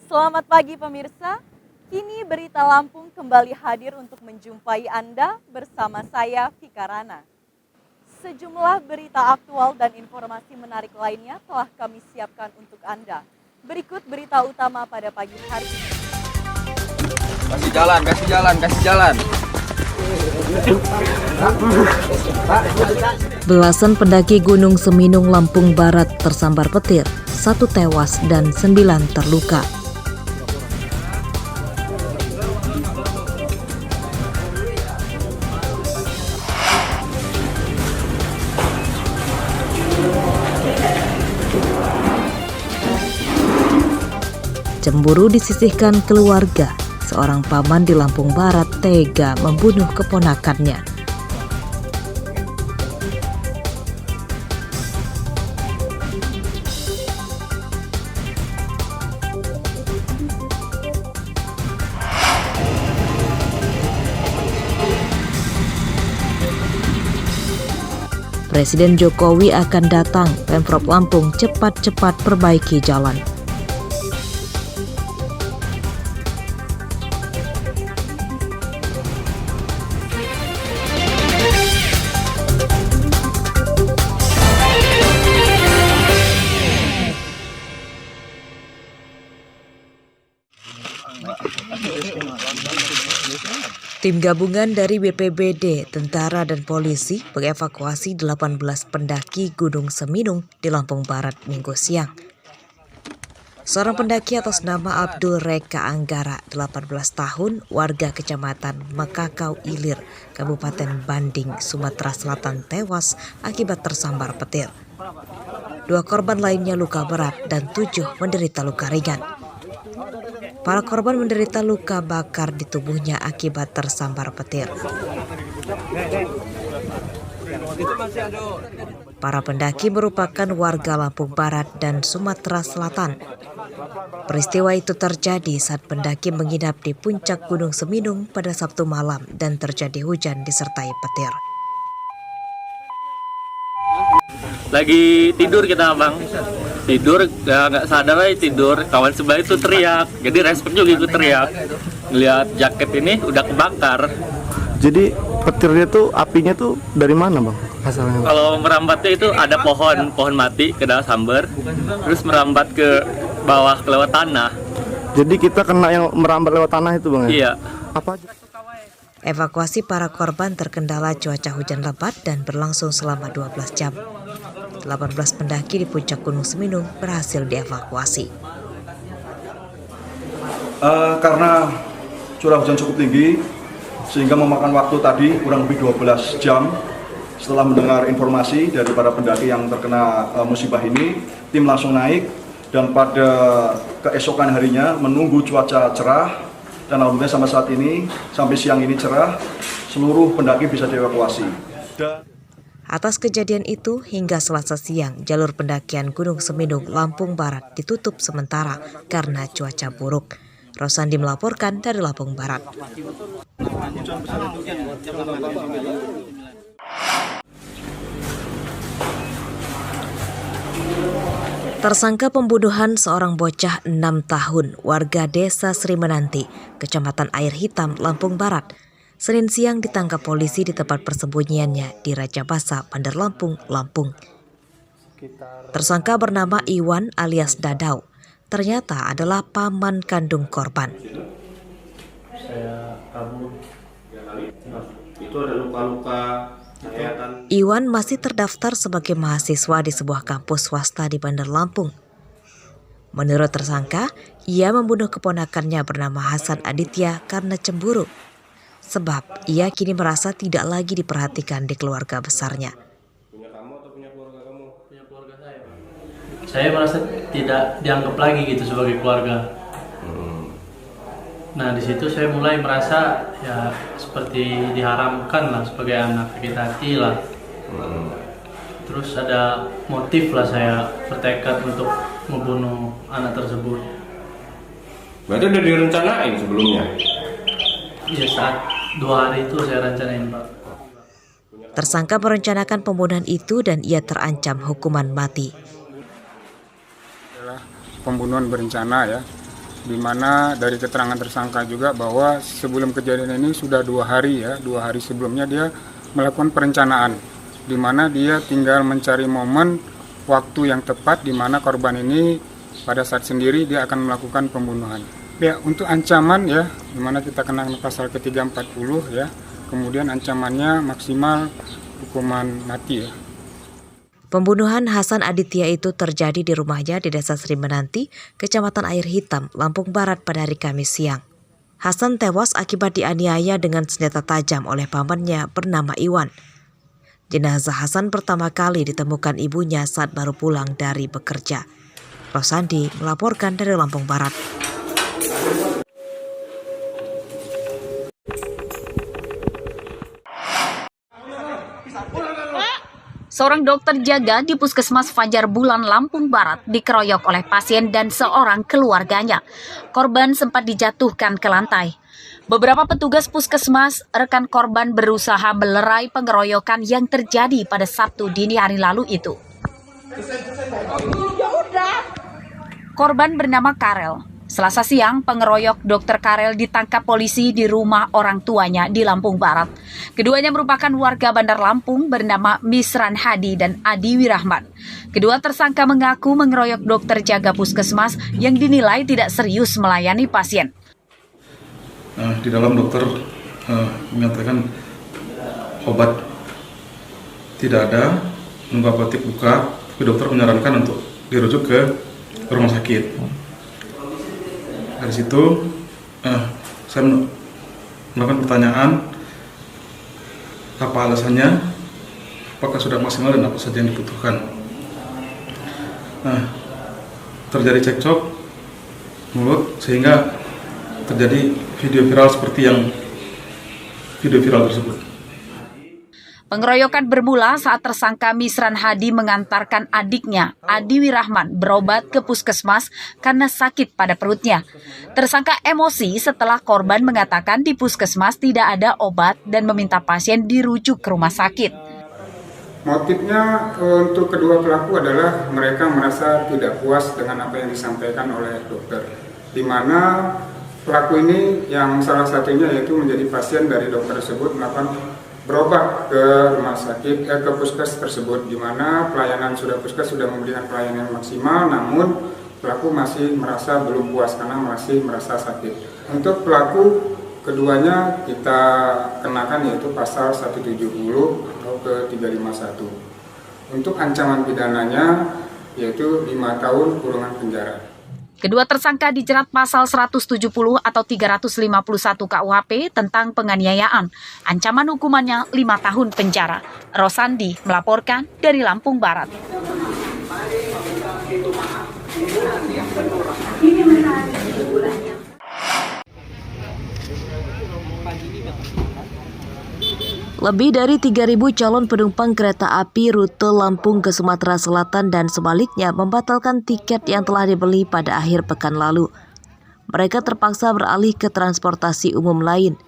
Selamat pagi pemirsa, kini Berita Lampung kembali hadir untuk menjumpai Anda bersama saya Vika Rana. Sejumlah berita aktual dan informasi menarik lainnya telah kami siapkan untuk Anda. Berikut berita utama pada pagi hari ini. Kasih jalan. Belasan pendaki Gunung Seminung Lampung Barat tersambar petir, 1 tewas dan 9 terluka. Cemburu disisihkan keluarga, seorang paman di Lampung Barat tega membunuh keponakannya. Presiden Jokowi akan datang, Pemprov Lampung cepat-cepat perbaiki jalan. Tim gabungan dari BPBD, tentara dan polisi mengevakuasi 18 pendaki Gunung Seminung di Lampung Barat Minggu siang. Seorang pendaki atas nama Abdul Reka Anggara, 18 tahun, warga Kecamatan Makakau Ilir, Kabupaten Banding, Sumatera Selatan tewas akibat tersambar petir. 2 korban lainnya luka berat dan 7 menderita luka ringan. Para korban menderita luka bakar di tubuhnya akibat tersambar petir. Para pendaki merupakan warga Lampung Barat dan Sumatera Selatan. Peristiwa itu terjadi saat pendaki menginap di puncak Gunung Seminung pada Sabtu malam dan terjadi hujan disertai petir. Lagi tidur kita bang, tidur nggak sadar aja tidur, kawan sebelah itu teriak, jadi respect juga ikut teriak, ngeliat jaket ini udah kebakar. Jadi petirnya tuh, apinya tuh dari mana bang asalnya? Kalau merambatnya itu ada pohon mati ke dalam sambar, terus merambat ke bawah ke lewat tanah. Jadi kita kena yang merambat lewat tanah itu bang ya? Iya. Apa? Evakuasi para korban terkendala cuaca hujan lebat dan berlangsung selama 12 jam. 18 pendaki di puncak Gunung Seminung berhasil dievakuasi. Karena curah hujan cukup tinggi, sehingga memakan waktu tadi kurang lebih 12 jam. Setelah mendengar informasi dari para pendaki yang terkena musibah ini, tim langsung naik dan pada keesokan harinya menunggu cuaca cerah. Dan alhamdulillah sampai saat ini, sampai siang ini cerah, seluruh pendaki bisa dievakuasi. Atas kejadian itu, hingga Selasa siang, jalur pendakian Gunung Seminung Lampung Barat ditutup sementara karena cuaca buruk. Rosandi melaporkan dari Lampung Barat. Tersangka pembunuhan seorang bocah 6 tahun, warga desa Sri Menanti, Kecamatan Air Hitam, Lampung Barat, Senin siang ditangkap polisi di tempat persembunyiannya di Raja Basa, Bandar Lampung, Lampung. Tersangka bernama Iwan alias Dadau, ternyata adalah paman kandung korban. Saya kabur, itu ada luka-luka. Iwan masih terdaftar sebagai mahasiswa di sebuah kampus swasta di Bandar Lampung. Menurut tersangka, ia membunuh keponakannya bernama Hasan Aditya karena cemburu. Sebab ia kini merasa tidak lagi diperhatikan di keluarga besarnya. Punya kamu atau punya keluarga kamu? Punya keluarga saya. Saya merasa tidak dianggap lagi gitu sebagai keluarga. Nah di situ saya mulai merasa ya seperti diharamkan lah sebagai anak, sakit hati lah. Terus ada motif lah saya bertekad untuk membunuh anak tersebut. Berarti udah direncanain sebelumnya? Ya saat 2 hari itu saya rencanain Pak. Tersangka merencanakan pembunuhan itu dan ia terancam hukuman mati. Adalah pembunuhan berencana ya, di mana dari keterangan tersangka juga bahwa sebelum kejadian ini sudah 2 hari ya, 2 hari sebelumnya dia melakukan perencanaan, di mana dia tinggal mencari momen waktu yang tepat di mana korban ini pada saat sendiri dia akan melakukan pembunuhan. Ya, untuk ancaman ya, di mana kita kenakan pasal ke-340 ya, kemudian ancamannya maksimal hukuman mati ya. Pembunuhan Hasan Aditya itu terjadi di rumahnya di Desa Sri Menanti, Kecamatan Air Hitam, Lampung Barat pada hari Kamis siang. Hasan tewas akibat dianiaya dengan senjata tajam oleh pamannya bernama Iwan. Jenazah Hasan pertama kali ditemukan ibunya saat baru pulang dari bekerja. Rosandi melaporkan dari Lampung Barat. Seorang dokter jaga di Puskesmas Fajar Bulan, Lampung Barat dikeroyok oleh pasien dan seorang keluarganya. Korban sempat dijatuhkan ke lantai. Beberapa petugas puskesmas, rekan korban berusaha melerai pengeroyokan yang terjadi pada Sabtu dini hari lalu itu. Korban bernama Karel. Selasa siang, pengeroyok Dr. Karel ditangkap polisi di rumah orang tuanya di Lampung Barat. Keduanya merupakan warga Bandar Lampung bernama Misran Hadi dan Adi Wirahman. Kedua tersangka mengaku mengeroyok dokter jaga puskesmas yang dinilai tidak serius melayani pasien. Di dalam dokter menyatakan obat tidak ada, nunggu apotek buka, tapi dokter menyarankan untuk dirujuk ke rumah sakit. Dari situ saya melakukan pertanyaan apa alasannya, apakah sudah maksimal dan apa saja yang dibutuhkan. Terjadi cekcok mulut sehingga terjadi video viral seperti yang video viral tersebut. Pengeroyokan bermula saat tersangka Misran Hadi mengantarkan adiknya, Adi Wirahman, berobat ke puskesmas karena sakit pada perutnya. Tersangka emosi setelah korban mengatakan di puskesmas tidak ada obat dan meminta pasien dirujuk ke rumah sakit. Motifnya untuk kedua pelaku adalah mereka merasa tidak puas dengan apa yang disampaikan oleh dokter, di mana pelaku ini yang salah satunya yaitu menjadi pasien dari dokter tersebut melakukan berobat ke rumah sakit ke puskes tersebut, di mana puskes sudah memberikan pelayanan maksimal, namun pelaku masih merasa belum puas karena masih merasa sakit. Untuk pelaku keduanya kita kenakan yaitu pasal 170 atau ke 351. Untuk ancaman pidananya yaitu 5 tahun kurungan penjara. Kedua tersangka dijerat pasal 170 atau 351 KUHP tentang penganiayaan. Ancaman hukumannya 5 tahun penjara. Rosandi melaporkan dari Lampung Barat. Lebih dari 3.000 calon penumpang kereta api rute Lampung ke Sumatera Selatan dan sebaliknya membatalkan tiket yang telah dibeli pada akhir pekan lalu. Mereka terpaksa beralih ke transportasi umum lain.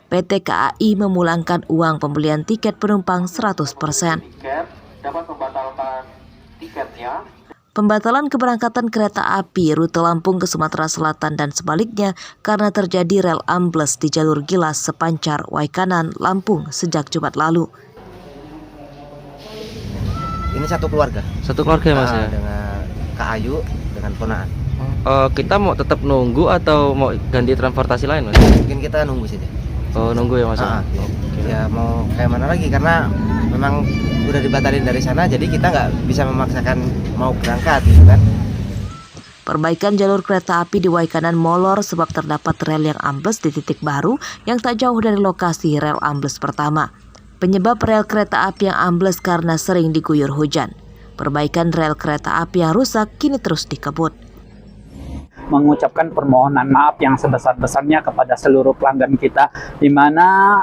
PT KAI memulangkan uang pembelian tiket penumpang 100%. Dapat membatalkan tiketnya. Pembatalan keberangkatan kereta api rute Lampung ke Sumatera Selatan dan sebaliknya karena terjadi rel ambles di jalur Gilas Sepancar Waikanan, Lampung sejak Jumat lalu. Ini satu keluarga. Satu keluarga ya Mas ya? Dengan Kak Ayu, dengan ponaan. Kita mau tetap nunggu atau mau ganti transportasi lain Mas? Mungkin kita nunggu sih. Nunggu ya Mas? Ya mau kayak mana lagi karena memang udah dibatalin dari sana, jadi kita nggak bisa memaksakan mau berangkat gitu kan. Perbaikan jalur kereta api di Waikanan molor sebab terdapat rel yang ambles di titik baru yang tak jauh dari lokasi rel ambles pertama. Penyebab rel kereta api yang ambles karena sering diguyur hujan. Perbaikan rel kereta api yang rusak kini terus dikebut. Mengucapkan permohonan maaf yang sebesar-besarnya kepada seluruh pelanggan kita, di mana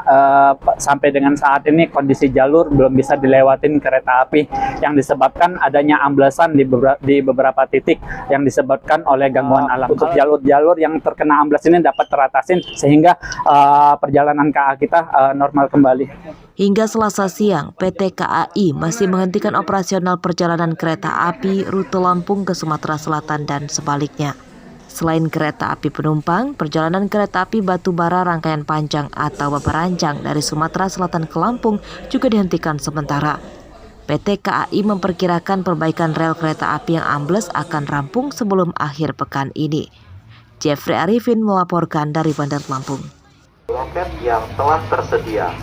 sampai dengan saat ini kondisi jalur belum bisa dilewatin kereta api yang disebabkan adanya amblesan di beberapa titik yang disebabkan oleh gangguan alam. Untuk jalur-jalur yang terkena ambles ini dapat teratasin sehingga perjalanan KA kita normal kembali. Hingga Selasa siang, PT KAI masih menghentikan operasional perjalanan kereta api rute Lampung ke Sumatera Selatan dan sebaliknya. Selain kereta api penumpang, perjalanan kereta api batubara rangkaian panjang atau Babarancang dari Sumatera Selatan ke Lampung juga dihentikan sementara. PT KAI memperkirakan perbaikan rel kereta api yang ambles akan rampung sebelum akhir pekan ini. Jeffrey Arifin melaporkan dari Bandar Lampung. Loket yang telah tersedia